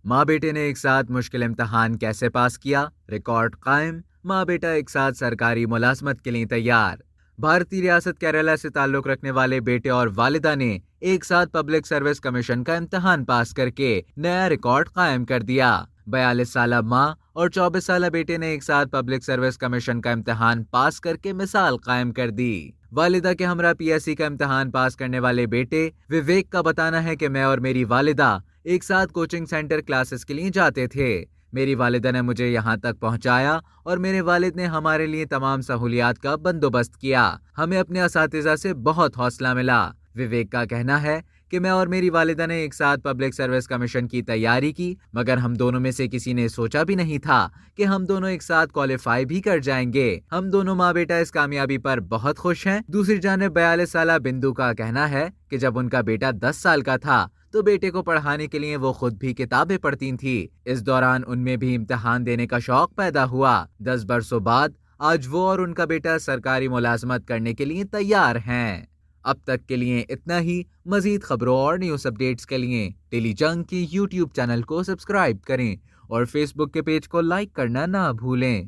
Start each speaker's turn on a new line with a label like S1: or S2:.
S1: ماں بیٹے نے ایک ساتھ مشکل امتحان کیسے پاس کیا؟ ریکارڈ قائم۔ ماں بیٹا ایک ساتھ سرکاری ملازمت کے لیے تیار۔ بھارتی ریاست کیرالہ سے تعلق رکھنے والے بیٹے اور والدہ نے ایک ساتھ پبلک سروس کمیشن کا امتحان پاس کر کے نیا ریکارڈ قائم کر دیا۔ 42 سالہ ماں اور 24 سالہ بیٹے نے ایک ساتھ پبلک سروس کمیشن کا امتحان پاس کر کے مثال قائم کر دی۔ والدہ کے ہمراہ پی ایس سی کا امتحان پاس کرنے والے بیٹے وویک کا بتانا ہے کہ میں اور میری والدہ ایک ساتھ کوچنگ سینٹر کلاسز کے لیے جاتے تھے۔ میری والدہ نے مجھے یہاں تک پہنچایا اور میرے والد نے ہمارے لیے تمام سہولیات کا بندوبست کیا۔ ہمیں اپنے اساتذہ سے بہت حوصلہ ملا۔ وویک کا کہنا ہے کہ میں اور میری والدہ نے ایک ساتھ پبلک سروس کمیشن کی تیاری کی، مگر ہم دونوں میں سے کسی نے سوچا بھی نہیں تھا کہ ہم دونوں ایک ساتھ کوالیفائی بھی کر جائیں گے۔ ہم دونوں ماں بیٹا اس کامیابی پر بہت خوش ہیں۔ دوسری جانب 42 سالہ بندو کا کہنا ہے کہ جب ان کا بیٹا 10 سال کا تھا تو بیٹے کو پڑھانے کے لیے وہ خود بھی کتابیں پڑھتی تھیں۔ اس دوران ان میں بھی امتحان دینے کا شوق پیدا ہوا۔ 10 برسوں بعد آج وہ اور ان کا بیٹا سرکاری ملازمت کرنے کے لیے تیار ہیں۔ اب تک کے لیے اتنا ہی۔ مزید خبروں اور نیوز اپڈیٹس کے لیے ٹیلی جنگ کی یوٹیوب چینل کو سبسکرائب کریں اور فیس بک کے پیج کو لائک کرنا نہ بھولیں۔